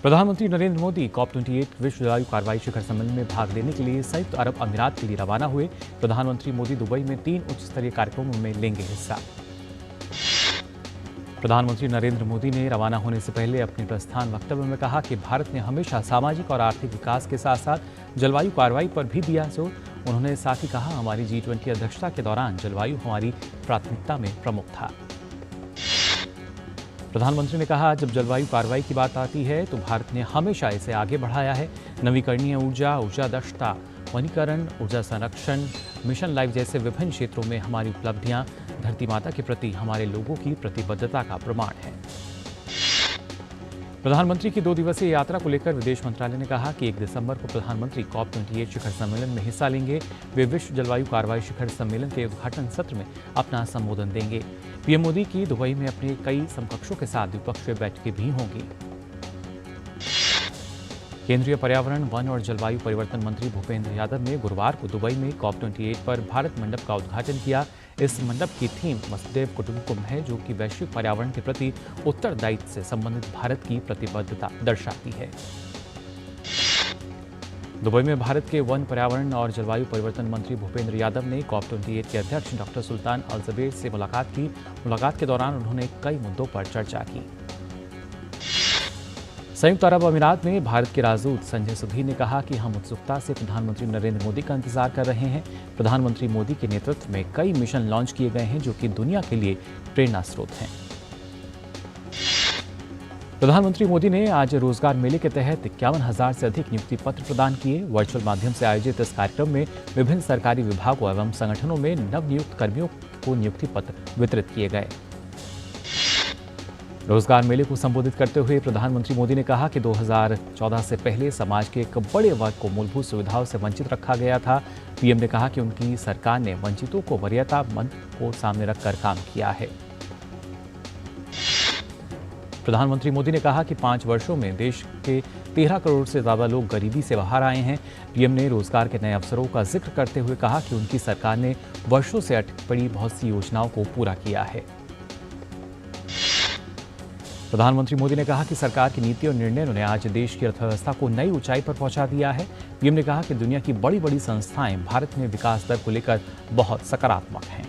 प्रधानमंत्री नरेंद्र मोदी COP28 विश्व जलवायु कार्रवाई शिखर सम्मेलन में भाग लेने के लिए संयुक्त अरब अमीरात के लिए रवाना हुए। प्रधानमंत्री मोदी दुबई में 3 उच्च स्तरीय कार्यक्रमों में लेंगे हिस्सा। प्रधानमंत्री नरेंद्र मोदी ने रवाना होने से पहले अपने प्रस्थान वक्तव्य में कहा कि भारत ने हमेशा सामाजिक और आर्थिक विकास के साथ साथ जलवायु कार्रवाई पर भी दिया जोर। उन्होंने साथ ही कहा, हमारी G20 अध्यक्षता के दौरान जलवायु हमारी प्राथमिकता में प्रमुख था। प्रधानमंत्री ने कहा, जब जलवायु कार्रवाई की बात आती है तो भारत ने हमेशा इसे आगे बढ़ाया है। नवीकरणीय ऊर्जा, ऊर्जा दक्षता, वनीकरण, ऊर्जा संरक्षण, मिशन लाइफ जैसे विभिन्न क्षेत्रों में हमारी उपलब्धियां धरती माता के प्रति हमारे लोगों की प्रतिबद्धता का प्रमाण है। प्रधानमंत्री की 2 दिवसीय यात्रा को लेकर विदेश मंत्रालय ने कहा कि 1 दिसंबर को प्रधानमंत्री COP28 शिखर सम्मेलन में हिस्सा लेंगे। वे विश्व जलवायु कार्रवाई शिखर सम्मेलन के उद्घाटन सत्र में अपना संबोधन देंगे। पीएम मोदी की दुबई में अपने कई समकक्षों के साथ द्विपक्षीय बैठकें भी होंगी। केंद्रीय पर्यावरण, वन और जलवायु परिवर्तन मंत्री भूपेंद्र यादव ने गुरुवार को दुबई में COP28 पर भारत मंडप का उद्घाटन किया। इस मंडप की थीम वसुधैव कुटुंबकम है, जो कि वैश्विक पर्यावरण के प्रति उत्तरदायित्व से संबंधित भारत की प्रतिबद्धता दर्शाती है। दुबई में भारत के वन, पर्यावरण और जलवायु परिवर्तन मंत्री भूपेंद्र यादव ने COP28 के अध्यक्ष डॉक्टर सुल्तान अल ज़ुबैर से मुलाकात की। मुलाकात के दौरान उन्होंने कई मुद्दों पर चर्चा की। संयुक्त अरब अमीरात में भारत के राजदूत संजय सुधीर ने कहा कि हम उत्सुकता से प्रधानमंत्री नरेंद्र मोदी का इंतजार कर रहे हैं। प्रधानमंत्री मोदी के नेतृत्व में कई मिशन लॉन्च किए गए हैं, जो कि दुनिया के लिए प्रेरणा स्रोत हैं। प्रधानमंत्री मोदी ने आज रोजगार मेले के तहत 51,000 से अधिक नियुक्ति पत्र प्रदान किए। वर्चुअल माध्यम से आयोजित इस कार्यक्रम में विभिन्न सरकारी विभागों एवं संगठनों में नवनियुक्त कर्मियों को नियुक्ति पत्र वितरित किए गए। रोजगार मेले को संबोधित करते हुए प्रधानमंत्री मोदी ने कहा कि 2014 से पहले समाज के एक बड़े वर्ग को मूलभूत सुविधाओं से वंचित रखा गया था। पीएम ने कहा कि उनकी सरकार ने वंचितों को वरीयतामंद को सामने रखकर काम किया है। प्रधानमंत्री मोदी ने कहा कि 5 वर्षों में देश के 13 करोड़ से ज्यादा लोग गरीबी से बाहर आए हैं। पीएम ने रोजगार के नए अवसरों का जिक्र करते हुए कहा कि उनकी सरकार ने वर्षों से अटकी पड़ी बहुत सी योजनाओं को पूरा किया है। प्रधानमंत्री मोदी ने कहा कि सरकार की नीति और निर्णयों ने आज देश की अर्थव्यवस्था को नई ऊंचाई पर पहुंचा दिया है। पीएम ने कहा कि दुनिया की बड़ी-बड़ी संस्थाएं भारत में विकास दर को लेकर बहुत सकारात्मक हैं।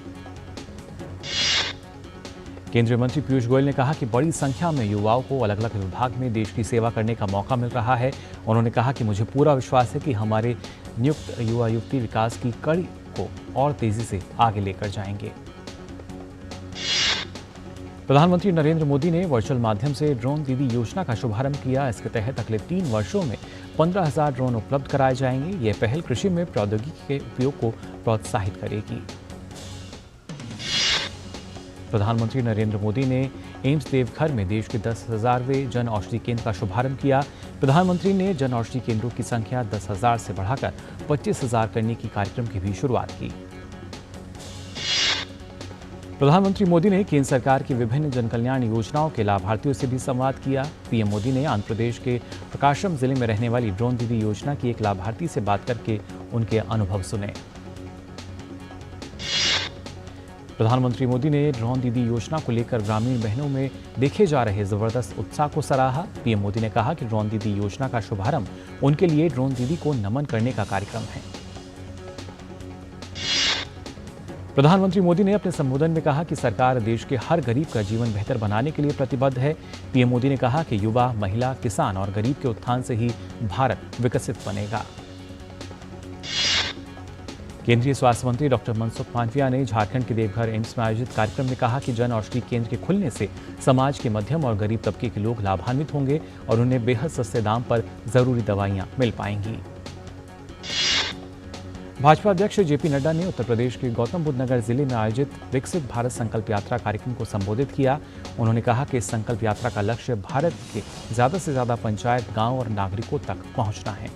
केंद्रीय मंत्री पीयूष गोयल ने कहा कि बड़ी संख्या में युवाओं को अलग-अलग विभाग में देश की सेवा करने का मौका मिल रहा है। उन्होंने कहा कि मुझे पूरा विश्वास है कि हमारे नियुक्त युवा युवती विकास की कड़ी को और तेजी से आगे लेकर जाएंगे। प्रधानमंत्री नरेंद्र मोदी ने वर्चुअल माध्यम से ड्रोन दीदी योजना का शुभारंभ किया। इसके तहत अगले 3 वर्षों में 15,000 ड्रोन उपलब्ध कराए जाएंगे। यह पहल कृषि में प्रौद्योगिकी के उपयोग को प्रोत्साहित करेगी। प्रधानमंत्री नरेंद्र मोदी ने एम्स देवघर में देश के 10,000वें जन औषधि केंद्र का शुभारंभ किया। प्रधानमंत्री ने जन औषधि केंद्रों की संख्या 10,000 से बढ़ाकर 25,000 करने की कार्यक्रम की भी शुरुआत की। प्रधानमंत्री मोदी ने केंद्र सरकार की विभिन्न जनकल्याण योजनाओं के लाभार्थियों से भी संवाद किया। पीएम मोदी ने आंध्र प्रदेश के प्रकाशम जिले में रहने वाली ड्रोन दीदी योजना की एक लाभार्थी से बात करके उनके अनुभव सुने। प्रधानमंत्री मोदी ने ड्रोन दीदी योजना को लेकर ग्रामीण बहनों में देखे जा रहे जबरदस्त उत्साह को सराहा। पीएम मोदी ने कहा कि ड्रोन दीदी योजना का शुभारंभ उनके लिए ड्रोन दीदी को नमन करने का कार्यक्रम है। प्रधानमंत्री मोदी ने अपने संबोधन में कहा कि सरकार देश के हर गरीब का जीवन बेहतर बनाने के लिए प्रतिबद्ध है। पीएम मोदी ने कहा कि युवा, महिला, किसान और गरीब के उत्थान से ही भारत विकसित बनेगा। केंद्रीय स्वास्थ्य मंत्री डॉक्टर मनसुख मांडविया ने झारखंड के देवघर एम्स में आयोजित कार्यक्रम में कहा कि जन औषधि केंद्र के खुलने से समाज के मध्यम और गरीब तबके के लोग लाभान्वित होंगे और उन्हें बेहद सस्ते दाम पर जरूरी दवाइयां मिल पाएंगी। भाजपा अध्यक्ष जेपी नड्डा ने उत्तर प्रदेश के गौतम बुद्ध नगर जिले में आयोजित विकसित भारत संकल्प यात्रा कार्यक्रम को संबोधित किया। उन्होंने कहा कि इस संकल्प यात्रा का लक्ष्य भारत के ज्यादा से ज्यादा पंचायत, गांव और नागरिकों तक पहुंचना है।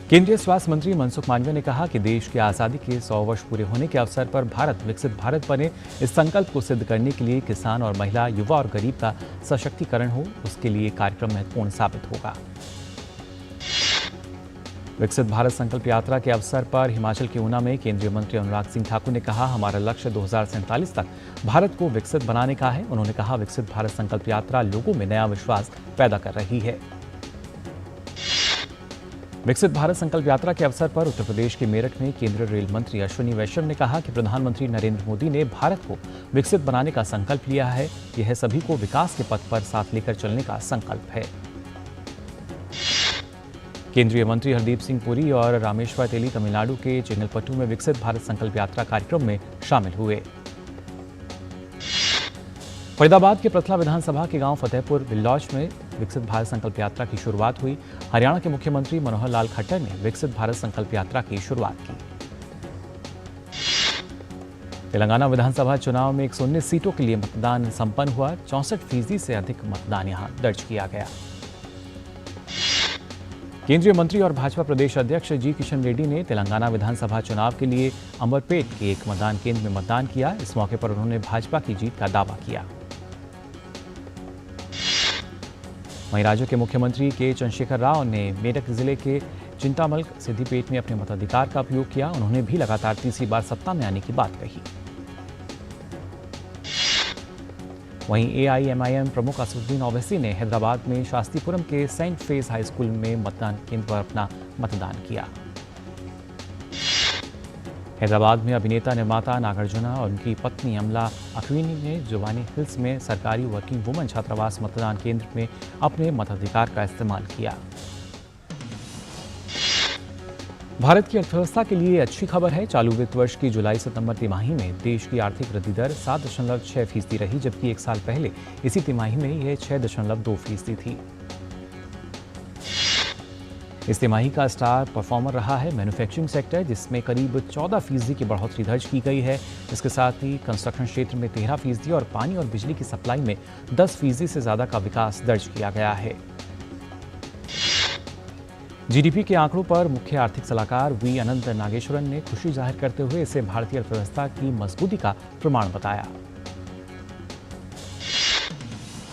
केंद्रीय स्वास्थ्य मंत्री मनसुख मांडविया ने कहा कि देश की आजादी के 100 वर्ष पूरे होने के अवसर पर भारत विकसित भारत बने, इस संकल्प को सिद्ध करने के लिए किसान और महिला, युवा और गरीब का सशक्तिकरण हो, उसके लिए कार्यक्रम महत्वपूर्ण साबित होगा। विकसित भारत संकल्प यात्रा के अवसर पर हिमाचल के ऊना में केंद्रीय मंत्री अनुराग सिंह ठाकुर ने कहा, हमारा लक्ष्य 2047 तक भारत को विकसित बनाने का है। उन्होंने कहा, विकसित भारत संकल्प यात्रा लोगों में नया विश्वास पैदा कर रही है। विकसित भारत संकल्प यात्रा के अवसर पर उत्तर प्रदेश के मेरठ में केंद्रीय रेल मंत्री अश्विनी वैष्णव ने कहा कि प्रधानमंत्री नरेंद्र मोदी ने भारत को विकसित बनाने का संकल्प लिया है। यह सभी को विकास के पथ पर साथ लेकर चलने का संकल्प है। केंद्रीय मंत्री हरदीप सिंह पुरी और रामेश्वर तेली तमिलनाडु के चेंगलपट्टू में विकसित भारत संकल्प यात्रा कार्यक्रम में शामिल हुए। फरीदाबाद के प्रथला विधानसभा के गांव फतेहपुर बिल्लौच में विकसित भारत संकल्प यात्रा की शुरुआत हुई। हरियाणा के मुख्यमंत्री मनोहर लाल खट्टर ने विकसित भारत संकल्प यात्रा की शुरुआत की। तेलंगाना विधानसभा चुनाव में 119 सीटों के लिए मतदान संपन्न हुआ। 64% से अधिक मतदान यहां दर्ज किया गया। केंद्रीय मंत्री और भाजपा प्रदेश अध्यक्ष जी किशन रेड्डी ने तेलंगाना विधानसभा चुनाव के लिए अंबरपेट के एक मतदान केंद्र में मतदान किया। इस मौके पर उन्होंने भाजपा की जीत का दावा किया। वहीं राज्य के मुख्यमंत्री के चंद्रशेखर राव ने मेरठ जिले के चिंतामल सिद्धिपेट में अपने मताधिकार का उपयोग किया। उन्होंने भी लगातार तीसरी बार सत्ता में आने की बात कही। वहीं AIMIM प्रमुख असदुद्दीन ओवैसी ने हैदराबाद में शास्त्रीपुरम के सेंट फेज हाई स्कूल में मतदान केंद्र पर अपना मतदान किया। हैदराबाद में अभिनेता निर्माता नागार्जुन और उनकी पत्नी अमला अक्विनी ने जुबानी हिल्स में सरकारी वर्किंग वुमन छात्रावास मतदान केंद्र में अपने मताधिकार का इस्तेमाल किया। भारत की अर्थव्यवस्था के लिए अच्छी खबर है। चालू वित्त वर्ष की जुलाई-सितंबर तिमाही में देश की आर्थिक वृद्धि दर 7.6% रही, जबकि एक साल पहले इसी तिमाही में यह 6.2% थी। इस तिमाही का स्टार परफॉर्मर रहा है मैन्युफैक्चरिंग सेक्टर, जिसमें करीब 14% की बढ़ोतरी दर्ज की गई है। इसके साथ ही कंस्ट्रक्शन क्षेत्र में 13% और पानी और बिजली की सप्लाई में 10% से ज्यादा का विकास दर्ज किया गया है। GDP के आंकड़ों पर मुख्य आर्थिक सलाहकार वी अनंत नागेश्वरन ने खुशी जाहिर करते हुए इसे भारतीय अर्थव्यवस्था की मजबूती का प्रमाण बताया।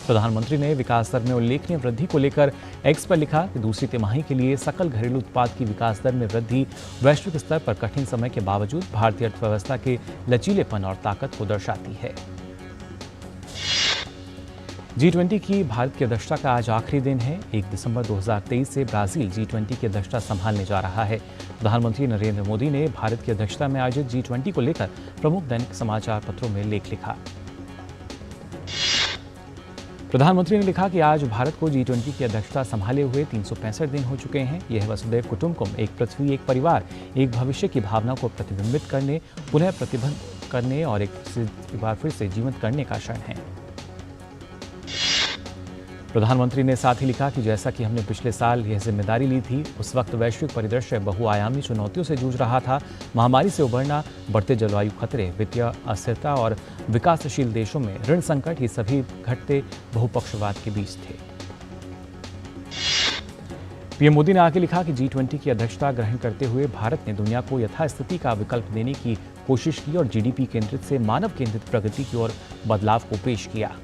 प्रधानमंत्री ने विकास दर में उल्लेखनीय वृद्धि को लेकर एक्स पर लिखा कि दूसरी तिमाही के लिए सकल घरेलू उत्पाद की विकास दर में वृद्धि वैश्विक स्तर पर कठिन समय के बावजूद भारतीय अर्थव्यवस्था के लचीलेपन और ताकत को दर्शाती है। G20 की भारत की अध्यक्षता का आज आखिरी दिन है। 1 दिसंबर 2023 से ब्राजील G20 की अध्यक्षता संभालने जा रहा है। प्रधानमंत्री नरेंद्र मोदी ने भारत की अध्यक्षता में आयोजित G20 को लेकर प्रमुख दैनिक समाचार पत्रों में लेख लिखा। प्रधानमंत्री ने लिखा कि आज भारत को G20 की अध्यक्षता संभाले हुए 365 दिन हो चुके हैं। यह वसुधैव कुटुंबकम, एक पृथ्वी एक परिवार, एक भविष्य की भावना को प्रतिबिंबित करने, पुनः प्रतिबंध करने और एक बार फिर से जीवंत करने का क्षण है। प्रधानमंत्री ने साथ ही लिखा कि जैसा कि हमने पिछले साल यह जिम्मेदारी ली थी, उस वक्त वैश्विक परिदृश्य बहुआयामी चुनौतियों से जूझ रहा था। महामारी से उबरना, बढ़ते जलवायु खतरे, वित्तीय अस्थिरता और विकासशील देशों में ऋण संकट, ये सभी घटते बहुपक्षवाद के बीच थे। पीएम मोदी ने आगे लिखा कि G20 की अध्यक्षता ग्रहण करते हुए भारत ने दुनिया को यथास्थिति का विकल्प देने की कोशिश की और GDP केंद्रित से मानव केंद्रित प्रगति की ओर बदलाव को पेश किया।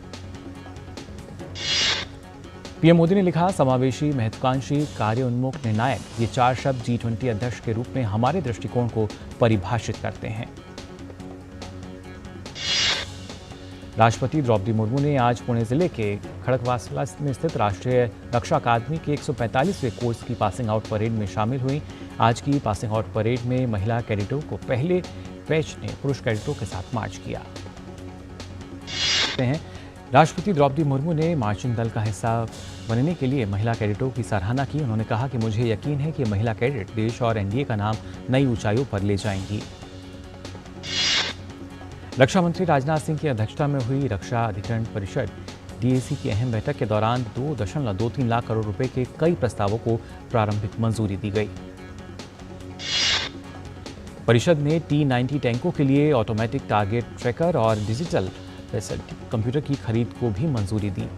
पीएम मोदी ने लिखा, समावेशी, महत्वाकांक्षी, कार्य उन्मुख, निर्णायक, ये 4 शब्द G20 अध्यक्ष के रूप में हमारे दृष्टिकोण को परिभाषित करते हैं। राष्ट्रपति द्रौपदी मुर्मू ने आज पुणे जिले के खड़गवासला में स्थित राष्ट्रीय रक्षा अकादमी के 145वें कोर्स की पासिंग आउट परेड में शामिल हुई। आज की पासिंग आउट परेड में महिला कैडेटों को पहले बैच ने पुरुष कैडेटों के साथ मार्च किया। राष्ट्रपति द्रौपदी मुर्मू ने मार्चिंग दल का हिस्सा बनने के लिए महिला कैडेटों की सराहना की। उन्होंने कहा कि मुझे यकीन है कि महिला कैडेट देश और एनडीए का नाम नई ऊंचाइयों पर ले जाएंगी। रक्षा मंत्री राजनाथ सिंह की अध्यक्षता में हुई रक्षा अधिकरण परिषद DAC की अहम बैठक के दौरान 2.23 लाख करोड़ रुपए के कई प्रस्तावों को प्रारंभिक मंजूरी दी गई। परिषद ने T-90 टैंकों के लिए ऑटोमेटिक टारगेट ट्रैकर और डिजिटल कंप्यूटर की खरीद को भी मंजूरी दी।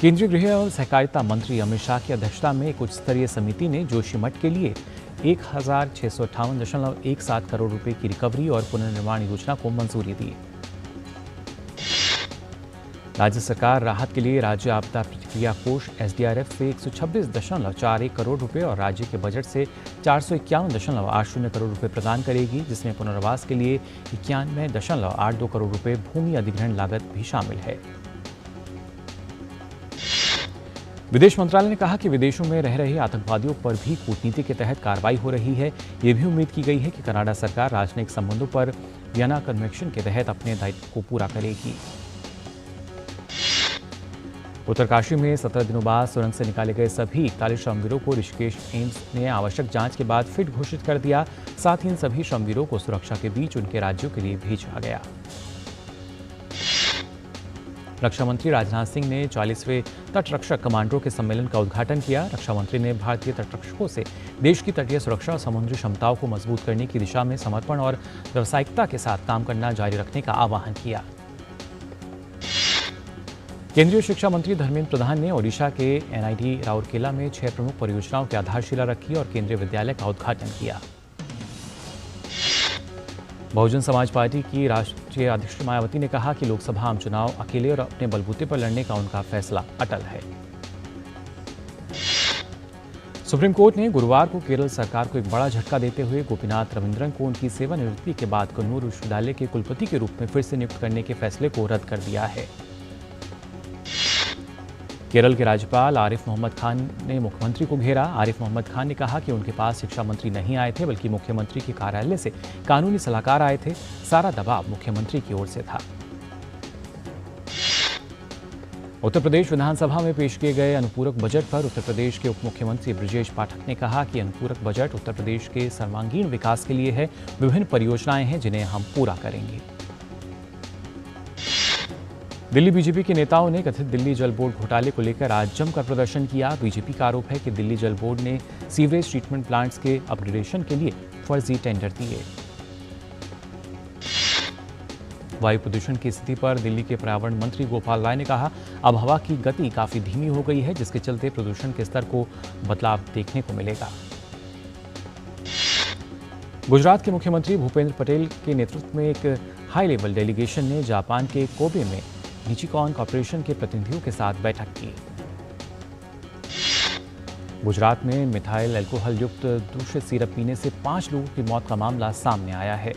केंद्रीय गृह और सहकारिता मंत्री अमित शाह की अध्यक्षता में एक उच्च स्तरीय समिति ने जोशीमठ के लिए 1658.17 करोड़ रुपए की रिकवरी और पुनर्निर्माण योजना को मंजूरी दी। राज्य सरकार राहत के लिए राज्य आपदा प्रतिक्रिया प्रतिक्रिया कोष SDRF से 126.41 करोड़ रुपए और राज्य के बजट से 451.80 करोड़ रुपए प्रदान करेगी, जिसमें पुनर्वास के लिए 91.82 करोड़ रुपए भूमि अधिग्रहण लागत भी शामिल है। विदेश मंत्रालय ने कहा कि विदेशों में रह रहे आतंकवादियों पर भी कूटनीति के तहत कार्रवाई हो रही है। ये भी उम्मीद की गई है कि कनाडा सरकार राजनयिक संबंधों पर वियना कन्वेंशन के तहत अपने दायित्व को पूरा करेगी। उत्तरकाशी में 17 दिनों बाद सुरंग से निकाले गए सभी 41 श्रमवीरों को ऋषिकेश एम्स ने आवश्यक जांच के बाद फिट घोषित कर दिया। साथ ही इन सभी श्रमवीरों को सुरक्षा के बीच उनके राज्यों के लिए भेजा गया। रक्षा मंत्री राजनाथ सिंह ने 40वें तटरक्षक कमांडरों के सम्मेलन का उद्घाटन किया। रक्षा मंत्री ने भारतीय तटरक्षकों से देश की तटीय सुरक्षा और समुद्री क्षमताओं को मजबूत करने की दिशा में समर्पण और व्यावसायिकता के साथ काम करना जारी रखने का आह्वान किया। केंद्रीय शिक्षा मंत्री धर्मेंद्र प्रधान ने ओडिशा के NIT राउरकेला में 6 प्रमुख परियोजनाओं की आधारशिला रखी और केंद्रीय विद्यालय का उद्घाटन किया। बहुजन समाज पार्टी की राष्ट्रीय अध्यक्ष मायावती ने कहा कि लोकसभा आम चुनाव अकेले और अपने बलबूते पर लड़ने का उनका फैसला अटल है। सुप्रीम कोर्ट ने गुरुवार को केरल सरकार को एक बड़ा झटका देते हुए गोपीनाथ रविंद्रन को उनकी सेवानिवृत्ति के बाद कन्नूर विश्वविद्यालय के कुलपति के रूप में फिर से नियुक्त करने के फैसले को रद्द कर दिया है। केरल के राज्यपाल आरिफ मोहम्मद खान ने मुख्यमंत्री को घेरा। आरिफ मोहम्मद खान ने कहा कि उनके पास शिक्षा मंत्री नहीं आए थे, बल्कि मुख्यमंत्री के कार्यालय से कानूनी सलाहकार आए थे। सारा दबाव मुख्यमंत्री की ओर से था। उत्तर प्रदेश विधानसभा में पेश किए गए अनुपूरक बजट पर उत्तर प्रदेश के उप मुख्यमंत्री ब्रजेश पाठक ने कहा कि अनुपूरक बजट उत्तर प्रदेश के सर्वांगीण विकास के लिए है। विभिन्न परियोजनाएं हैं जिन्हें हम पूरा करेंगे। दिल्ली बीजेपी के नेताओं ने कथित दिल्ली जल बोर्ड घोटाले को लेकर आज जमकर प्रदर्शन किया। बीजेपी का आरोप है कि दिल्ली जल बोर्ड ने सीवरेज ट्रीटमेंट प्लांट्स के अपग्रेडेशन के लिए फर्जी टेंडर दिए। वायु प्रदूषण की स्थिति पर दिल्ली के पर्यावरण मंत्री गोपाल राय ने कहा, अब हवा की गति काफी धीमी हो गई है, जिसके चलते प्रदूषण के स्तर को बदलाव देखने को मिलेगा। गुजरात के मुख्यमंत्री भूपेंद्र पटेल के नेतृत्व में एक हाई लेवल डेलीगेशन ने जापान के कोबे में निचिकॉन कॉर्पोरेशन के प्रतिनिधियों के साथ बैठक की। गुजरात में मिथाइल अल्कोहल युक्त दूषित सिरप पीने से 5 लोगों की मौत का मामला सामने आया है।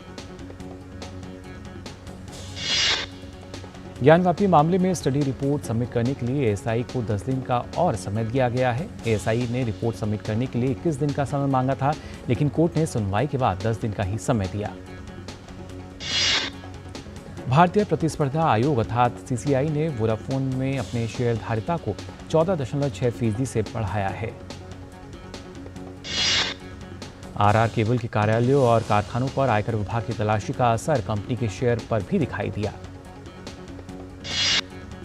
ज्ञानवापी मामले में स्टडी रिपोर्ट सबमिट करने के लिए ASI को 10 दिन का और समय दिया गया है। ASI ने रिपोर्ट सबमिट करने के लिए 21 दिन का समय मांगा था, लेकिन कोर्ट ने सुनवाई के बाद 10 दिन का ही समय दिया। भारतीय प्रतिस्पर्धा आयोग अर्थात CCI ने वोडाफोन में अपने शेयरधारिता को 14.6% से बढ़ाया है। RR केबल के कार्यालयों और कारखानों पर आयकर विभाग की तलाशी का असर कंपनी के शेयर पर भी दिखाई दिया।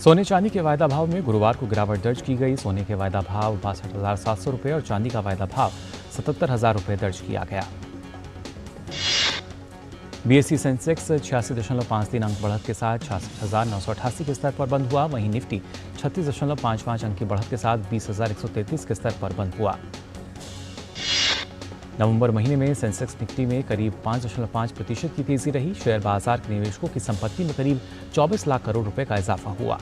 सोने चांदी के वायदा भाव में गुरुवार को गिरावट दर्ज की गई। सोने के वायदा भाव 62,700 रुपये और चांदी का वायदा भाव 77,000 रुपये दर्ज किया गया। BSE सेंसेक्स 86.53 अंक बढ़त के साथ 66,988 के स्तर पर बंद हुआ। वहीं निफ्टी 36.55 अंक की बढ़त के साथ 20,133 के स्तर पर बंद हुआ। नवंबर महीने में सेंसेक्स निफ्टी में करीब 5.5% की तेजी रही। शेयर बाजार के निवेशकों की संपत्ति में करीब 24 लाख करोड़ रुपए का इजाफा हुआ।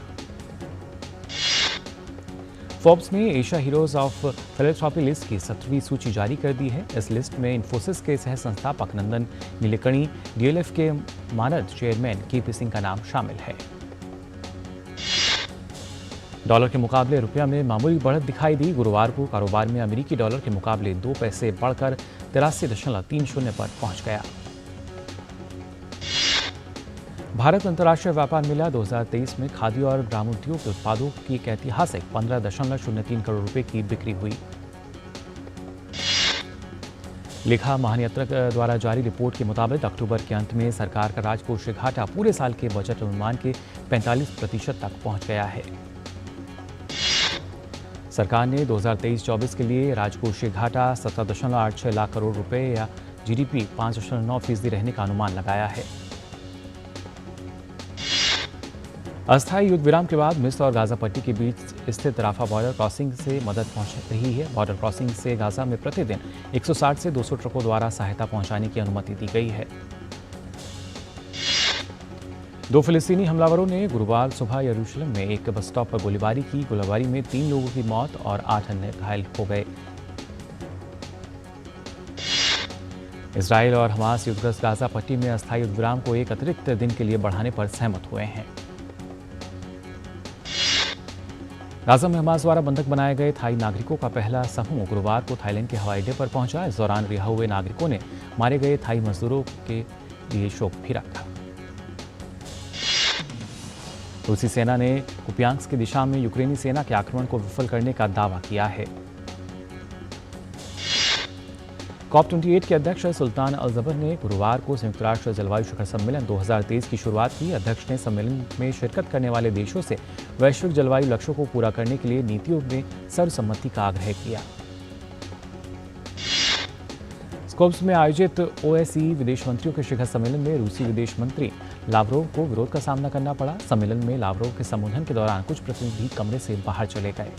फोर्ब्स ने Asia heroes of philanthropy list की 17वीं सूची जारी कर दी है। इस लिस्ट में इन्फोसिस के सह संस्थापक नंदन नीलेकणी, DLF के मानद चेयरमैन KP सिंह का नाम शामिल है। डॉलर के मुकाबले रुपया में मामूली बढ़त दिखाई दी। गुरुवार को कारोबार में अमेरिकी डॉलर के मुकाबले 2 पैसे बढ़कर 83.30 पर पहुंच गया। भारत अंतर्राष्ट्रीय व्यापार मेला 2023 में खादी और ग्रामोद्योग उत्पादों की एक ऐतिहासिक 15.03 करोड़ रुपए की बिक्री हुई। लेखा महानियंत्रक द्वारा जारी रिपोर्ट के मुताबिक अक्टूबर के अंत में सरकार का राजकोषीय घाटा पूरे साल के बजट अनुमान के 45% तक पहुंच गया है। सरकार ने 2023-24 के लिए राजकोषीय घाटा 17.86 लाख करोड़ रुपए या GDP 5.9% रहने का अनुमान लगाया है। अस्थायी युद्ध विराम के बाद मिस्र और गाजा पट्टी के बीच स्थित राफा बॉर्डर क्रॉसिंग से मदद पहुंच रही है। बॉर्डर क्रॉसिंग से गाजा में प्रतिदिन 160 से 200 ट्रकों द्वारा सहायता पहुंचाने की अनुमति दी गई है। दो फिलिस्तीनी हमलावरों ने गुरुवार सुबह यरूशलेम में एक बस स्टॉप पर गोलीबारी की। गोलीबारी में 3 लोगों की मौत और 8 अन्य घायल हो गए। इजराइल और हमास युद्धग्रस्त गाजा पट्टी में अस्थायी युद्धविराम को एक अतिरिक्त दिन के लिए बढ़ाने पर सहमत हुए हैं। गाजा में हमास द्वारा बंधक बनाए गए थाई नागरिकों का पहला समूह गुरुवार को थाईलैंड के हवाई अड्डे पर पहुंचा। इस दौरान रिहा हुए नागरिकों ने मारे गए थाई मजदूरों के लिए शोक भी रखा। रूसी सेना ने कुपियांस्क की दिशा में यूक्रेनी सेना के आक्रमण को विफल करने का दावा किया है। COP28 के अध्यक्ष सुल्तान अल जबर ने गुरुवार को संयुक्त राष्ट्र जलवायु शिखर सम्मेलन 2023 की शुरुआत की। अध्यक्ष ने सम्मेलन में शिरकत करने वाले देशों से वैश्विक जलवायु लक्ष्यों को पूरा करने के लिए नीतियों में सर्वसम्मति का आग्रह किया। स्कोप्स में आयोजित OSCE विदेश मंत्रियों के शिखर सम्मेलन में रूसी विदेश मंत्री लावरोव को विरोध का सामना करना पड़ा। सम्मेलन में लावरोव के संबोधन के दौरान कुछ प्रतिनिधि कमरे से बाहर चले गए।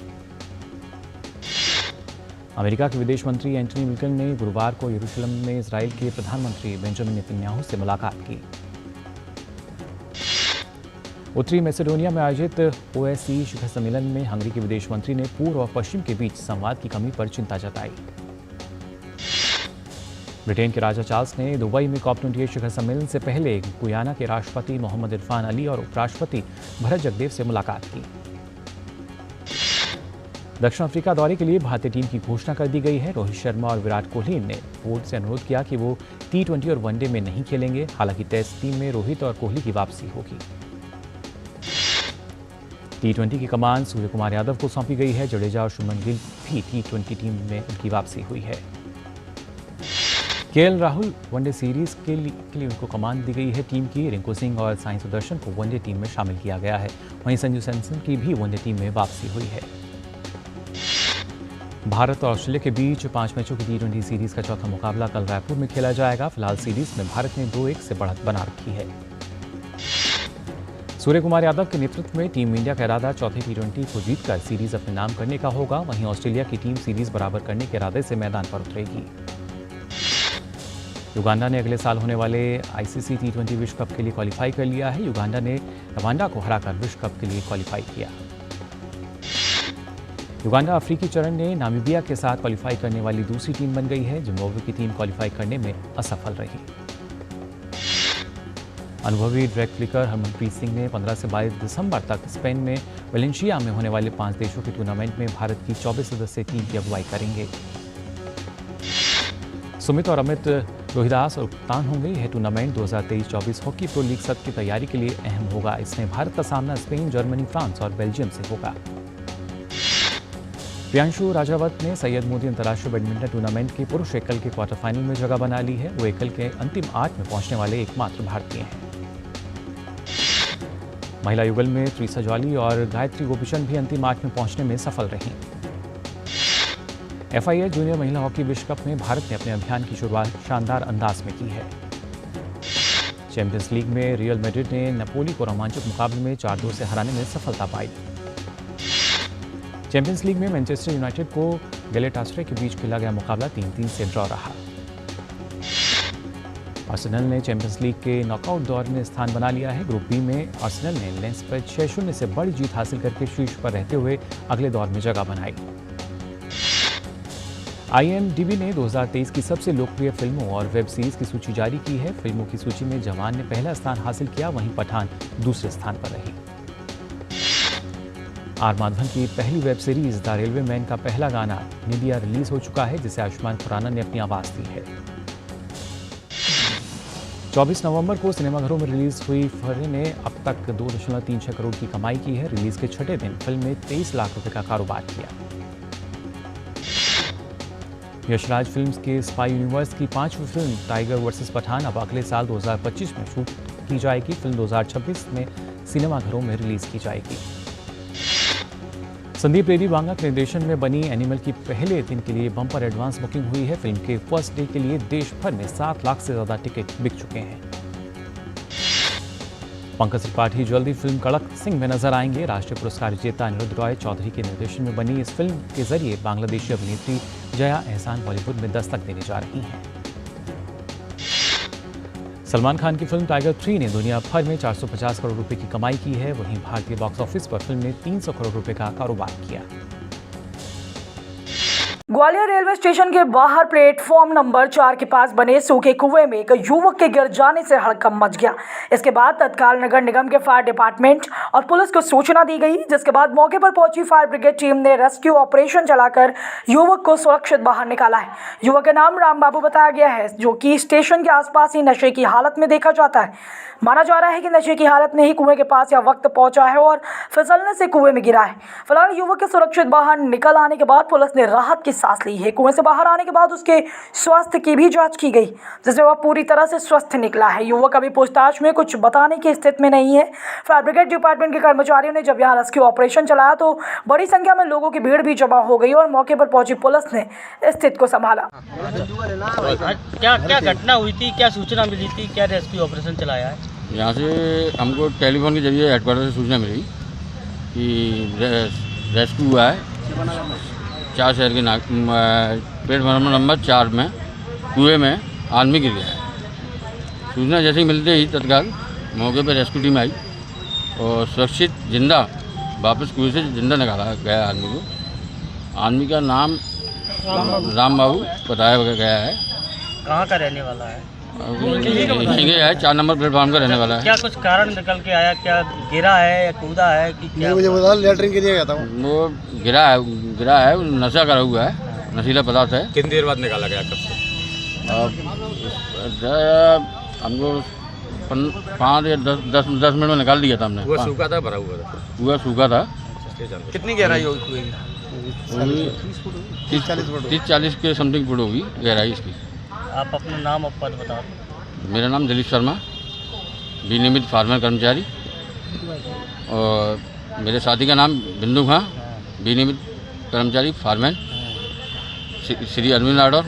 अमेरिका के विदेश मंत्री एंटनी ब्लिंकन ने गुरुवार को यरूशलेम में इजराइल के प्रधानमंत्री बेंजामिन नेतन्याहू से मुलाकात की। उत्तरी मैसेडोनिया में आयोजित OSCE शिखर सम्मेलन में हंगरी के विदेश मंत्री ने पूर्व और पश्चिम के बीच संवाद की कमी पर चिंता जताई। ब्रिटेन के राजा चार्ल्स ने दुबई में COP28 शिखर सम्मेलन से पहले गुयाना के राष्ट्रपति मोहम्मद इरफान अली और उपराष्ट्रपति भरत जगदेव से मुलाकात की। दक्षिण अफ्रीका दौरे के लिए भारतीय टीम की घोषणा कर दी गई है। रोहित शर्मा और विराट कोहली ने बोर्ड से अनुरोध किया कि वो T20 और वनडे में नहीं खेलेंगे। हालांकि टेस्ट टीम में रोहित और कोहली की वापसी होगी। T20 की कमान सूर्य कुमार यादव को सौंपी गई है। जडेजा और शुभमन गिल भी T20 टीम में उनकी वापसी हुई है। KL राहुल वनडे सीरीज के लिए उनको कमान दी गई है। टीम की रिंकू सिंह और साई सुदर्शन को वनडे टीम में शामिल किया गया है। वहीं संजू सैमसन की भी वनडे टीम में वापसी हुई है। भारत और ऑस्ट्रेलिया के बीच 5 मैचों की T20 सीरीज का चौथा मुकाबला कल रायपुर में खेला जाएगा। फिलहाल सीरीज में भारत ने 2-1 से बढ़त बना रखी है। सूर्य कुमार यादव के नेतृत्व में टीम इंडिया का इरादा चौथे T20 को जीतकर सीरीज अपने नाम करने का होगा। वहीं ऑस्ट्रेलिया की टीम सीरीज बराबर करने के इरादे से मैदान पर उतरेगी। युगांडा ने अगले साल होने वाले ICC T20 विश्व कप के लिए क्वालिफाई कर लिया है। युगांडा ने रवांडा को हराकर विश्व कप के लिए क्वालिफाई किया। युगांडा अफ्रीकी चरण ने नामीबिया के साथ क्वालिफाई करने वाली दूसरी टीम बन गई है। जिम्बाब्वे की टीम क्वालिफाई करने में असफल रही। अनुभवी ड्रैग फ्लिकर हरमनप्रीत सिंह ने 15 से 22 दिसंबर तक स्पेन में वेलेंशिया में होने वाले 5 देशों के टूर्नामेंट में भारत की 24 सदस्यीय टीम की अगुवाई करेंगे। सुमित और अमित रोहिदास और कप्तान होंगे। यह टूर्नामेंट 2023-24 हॉकी प्रो लीग सत्र की तैयारी के लिए अहम होगा। इसमें भारत का सामना स्पेन, जर्मनी, फ्रांस और बेल्जियम से होगा। प्रियांशु राजावत ने सैयद मोदी अंतर्राष्ट्रीय बैडमिंटन टूर्नामेंट के पुरुष एकल के क्वार्टर फाइनल में जगह बना ली है। वो एकल के अंतिम 8 में पहुंचने वाले एकमात्र भारतीय हैं। महिला युगल में त्रिसा जॉली और गायत्री गोपीचंद भी अंतिम 8 में पहुंचने में सफल रहीं। FIH जूनियर महिला हॉकी विश्व कप में भारत ने अपने अभियान की शुरुआत शानदार अंदाज में की है। चैंपियंस लीग में रियल मैड्रिड ने नेपोली को रोमांचक मुकाबले में 4-2 से हराने में सफलता पाई। चैंपियंस लीग में मैनचेस्टर यूनाइटेड को गैलेटासरे के बीच खेला गया मुकाबला 3-3 से ड्रॉ रहा। आर्सेनल ने चैंपियंस लीग के नॉकआउट दौर में स्थान बना लिया है। ग्रुप बी में आर्सेनल ने लेंस पर 6-0 से बड़ी जीत हासिल करके शीर्ष पर रहते हुए अगले दौर में जगह बनाई। IMDb ने 2023 की सबसे लोकप्रिय फिल्मों और वेब सीरीज की सूची जारी की है। फिल्मों की सूची में जवान ने पहला स्थान हासिल किया, वहीं पठान दूसरे स्थान पर रही। आर माधवन की पहली web series the railway man का पहला गाना निदिया रिलीज हो चुका है, जिसे आयुष्मान खुराना ने अपनी आवाज दी है। 24 नवंबर को सिनेमाघरों में रिलीज हुई फर्रे ने अब तक 2.36 करोड़ की कमाई की है। रिलीज के छठे दिन फिल्म ने 23 लाख रुपए का कारोबार किया। यशराज फिल्म्स के स्पाई यूनिवर्स की 5वीं फिल्म टाइगर वर्सेस पठान अब अगले साल 2025 में शूट की जाएगी। फिल्म 2026 में सिनेमाघरों में रिलीज की जाएगी। संदीप रेड्डी बांगा के निर्देशन में बनी एनिमल की पहले दिन के लिए बम्पर एडवांस बुकिंग हुई है। फिल्म के फर्स्ट डे के लिए देश भर में 7 लाख से ज्यादा टिकट बिक चुके हैं। पंकज त्रिपाठी जल्दी फिल्म कड़क सिंह में नजर आएंगे। राष्ट्रीय पुरस्कार विजेता अनिरुद्ध रॉय चौधरी के निर्देशन में बनी इस फिल्म के जरिए बांग्लादेशी अभिनेत्री जया एहसान बॉलीवुड में दस्तक देने जा रही हैं। सलमान खान की फिल्म टाइगर 3 ने दुनिया भर में 450 करोड़ रुपए की कमाई की है। वहीं भारतीय बॉक्स ऑफिस पर फिल्म ने 300 करोड़ रुपए का कारोबार किया। ग्वालियर रेलवे स्टेशन के बाहर प्लेटफॉर्म नंबर 4 के पास बने सूखे कुएं में एक युवक के गिर जाने से हड़कंप मच गया। इसके बाद तत्काल नगर निगम के फायर डिपार्टमेंट और पुलिस को सूचना दी गई, जिसके बाद मौके पर पहुंची फायर ब्रिगेड टीम ने रेस्क्यू ऑपरेशन चलाकर युवक को सुरक्षित बाहर निकाला है। युवक का नाम राम बाबू बताया गया है, जो कि स्टेशन के आसपास ही नशे की हालत में देखा जाता है। माना जा रहा है कि नशे की हालत में ही कुएं के पास यह वक्त पहुंचा है और फिसलने से कुएं में गिरा है। फिलहाल युवक के सुरक्षित बाहर निकल आने के बाद पुलिस ने राहत की सांस ली है। कुएं से बाहर आने के बाद उसके स्वास्थ्य की भी जांच की गई, जिसमें वह पूरी तरह से स्वस्थ निकला है। युवक अभी पूछताछ में कुछ बताने की स्थिति में नहीं है। फायर ब्रिगेड डिपार्टमेंट के कर्मचारियों ने जब यहाँ रेस्क्यू ऑपरेशन चलाया तो बड़ी संख्या में लोगों की भीड़ भी जमा हो गई और मौके पर पहुंची पुलिस ने स्थिति को संभाला। क्या घटना हुई थी, क्या सूचना मिली थी, क्या रेस्क्यू ऑपरेशन चलाया है? यहाँ से हमको टेलीफोन के जरिए हेडक्वार्टर से सूचना मिली कि रेस्क्यू हुआ है 4 शहर के प्लेटफॉर्म नंबर 4 में कुएं में आदमी गिर गया है। सूचना जैसे ही मिलते ही तत्काल मौके पर रेस्क्यू टीम आई और सुरक्षित जिंदा वापस कुएं से जिंदा निकाला गया आदमी को। आदमी का नाम राम बाबू बताया गया है। कहाँ का रहने वाला है? ये है 4 नंबर प्लेटफॉर्म का रहने वाला है। क्या कुछ कारण निकल के आया, क्या गिरा है या कूदा है कि क्या? मुझे बता, लेटरिन के लिए गया था वो गिरा है, वो नशा करा हुआ है, नशीला पदार्थ है। कितनी देर बाद निकाला गया? कब से? हमको 5 या 10 मिनट में निकाल दिया था हमने। हुआ सूखा था, भरा हुआ था? हुआ सूखा था। कितनी गहराई होगी? 30-40 के समथिंग फुट होगी गहराई इसकी। आप अपना नाम और पद बता दें। मेरा नाम दिलीप शर्मा, विनियमित फार्मर कर्मचारी, और मेरे साथी का नाम बिंदु खां, विनियमित कर्मचारी फार्मर, श्री अरविंद आडोर।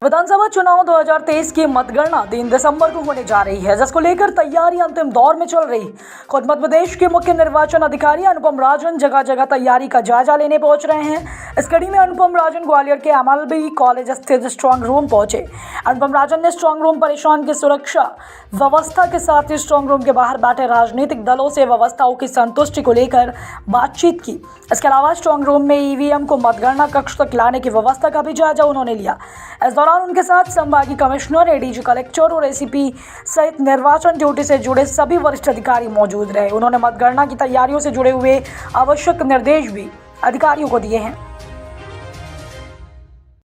विधानसभा चुनाव 2023 की मतगणना 3 दिसंबर को होने जा रही है, जिसको लेकर तैयारी अंतिम दौर में चल रही। खुद मध्य प्रदेश के मुख्य निर्वाचन अधिकारी अनुपम राजन जगह जगह तैयारी का जायजा लेने पहुंच रहे हैं। इस कड़ी में अनुपम राजन ग्वालियर के MLB कॉलेज स्थित स्ट्रांग रूम पहुंचे। अनुपम राजन ने स्ट्रांग रूम परिसर की सुरक्षा व्यवस्था के साथ ही स्ट्रांग रूम के बाहर बैठे राजनीतिक दलों से व्यवस्थाओं की संतुष्टि को लेकर बातचीत की। इसके अलावा स्ट्रांग रूम में EVM को मतगणना कक्ष तक लाने की व्यवस्था का भी जायजा उन्होंने लिया। इस दौरान उनके साथ संभागीय कमिश्नर, ADG कलेक्टर और ACP सहित निर्वाचन ड्यूटी से जुड़े सभी वरिष्ठ अधिकारी मौजूद रहे। उन्होंने मतगणना की तैयारियों से जुड़े हुए आवश्यक निर्देश भी अधिकारियों को दिए हैं।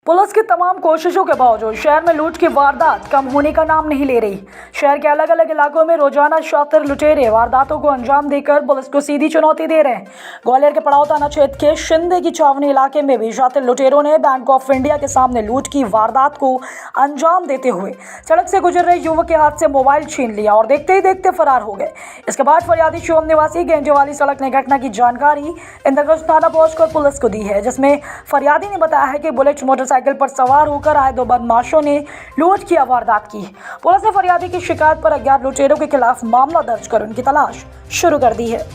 पुलिस की तमाम कोशिशों के बावजूद शहर में लूट की वारदात कम होने का नाम नहीं ले रही। शहर के अलग अलग इलाकों में रोजाना शातिर लुटेरे वारदातों को अंजाम देकर पुलिस को सीधी चुनौती दे रहे हैं। ग्वालियर के पड़ाव थाना क्षेत्र के शिंदे की छावनी इलाके में भी शातिर लुटेरों ने बैंक ऑफ इंडिया के सामने लूट की वारदात को अंजाम देते हुए सड़क से गुजर रहे युवक के हाथ से मोबाइल छीन लिया और देखते ही देखते फरार हो गए। इसके बाद फरियादी शिवम निवासी गेंजेवाली सड़क ने घटना की जानकारी इंद्रगंज थाना पहुंचकर पुलिस को दी है, जिसमें फरियादी ने बताया है कि बुलेट मोटरसाइकिल पर सवार होकर आए 2 बदमाशों ने लूट की वारदात की। पुलिस ने फरियादी की शिकायत पर अज्ञात लुटेरों के खिलाफ मामला दर्ज कर उनकी तलाश शुरू कर दी है।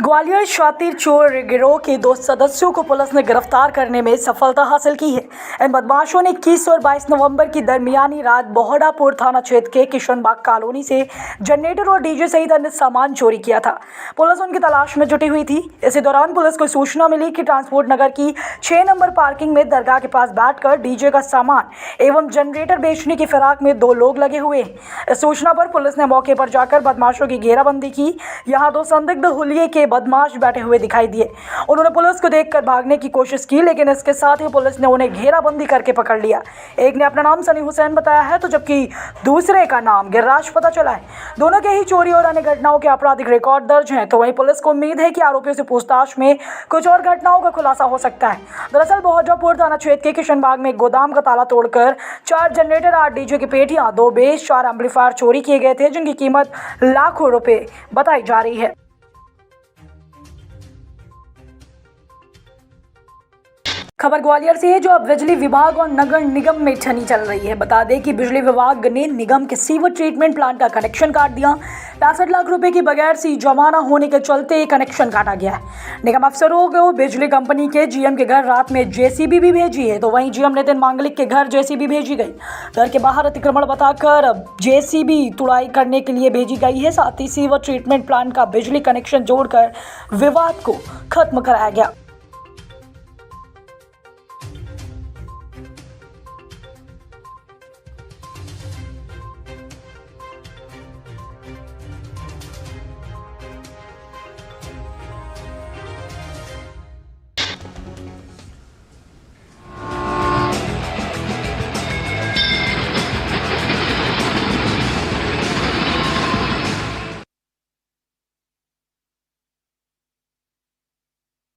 ग्वालियर शातिर चोर गिरोह के 2 सदस्यों को पुलिस ने गिरफ्तार करने में सफलता हासिल की है। इन बदमाशों ने 21 और 22 नवंबर की दरमियानी रात बोहड़ापुर थाना क्षेत्र के किशनबाग कॉलोनी से जनरेटर और डीजे सहित अन्य सामान चोरी किया था। पुलिस उनकी तलाश में जुटी हुई थी। इसी दौरान पुलिस को सूचना मिली कि ट्रांसपोर्ट नगर की 6 नंबर पार्किंग में दरगाह के पास बैठकर डीजे का सामान एवं जनरेटर बेचने की फिराक में 2 लोग लगे हुए। इस सूचना पर पुलिस ने मौके पर जाकर बदमाशों की घेराबंदी की। यहाँ 2 संदिग्ध हुलिये के बदमाश बैठे हुए दिखाई दिए। उन्होंने पुलिस को देखकर भागने की कोशिश की, लेकिन इसके साथ ही पुलिस ने उन्हें घेराबंदी करके पकड़ लिया। एक ने अपना नाम सनी हुसैन बताया है, तो जबकि दूसरे का नाम गिर्राज पता चला है। दोनों के ही चोरी और अन्य घटनाओं के आपराधिक रिकॉर्ड दर्ज हैं। तो वहीं पुलिस को उम्मीद है कि आरोपियों से पूछताछ में कुछ और घटनाओं का खुलासा हो सकता है। दरअसल बोहड़ापुर थाना क्षेत्र के किशनबाग में गोदाम का ताला तोड़कर 4 जनरेटर, 8 डीजे की पेटियां, 2 बेस, 4 एम्पलीफायर चोरी किए गए थे, जिनकी कीमत लाखों रुपए बताई जा रही है। खबर ग्वालियर से है, जो अब बिजली विभाग और नगर निगम में छनी चल रही है। बता दें कि बिजली विभाग ने निगम के सीवर ट्रीटमेंट प्लांट का कनेक्शन काट दिया। 65 लाख रुपए की बगैर सी जमा न होने के चलते कनेक्शन काटा गया है। निगम अफसरों को बिजली कंपनी के जीएम के घर रात में जेसीबी भी भेजी है, तो वहीं जीएम नितिन मांगलिक के घर जेसीबी भेजी गई। घर के बाहर अतिक्रमण बताकर जेसीबी तुड़ाई करने के लिए भेजी गई है। साथ ही सीवर ट्रीटमेंट प्लांट का बिजली कनेक्शन जोड़कर विवाद को खत्म कराया गया।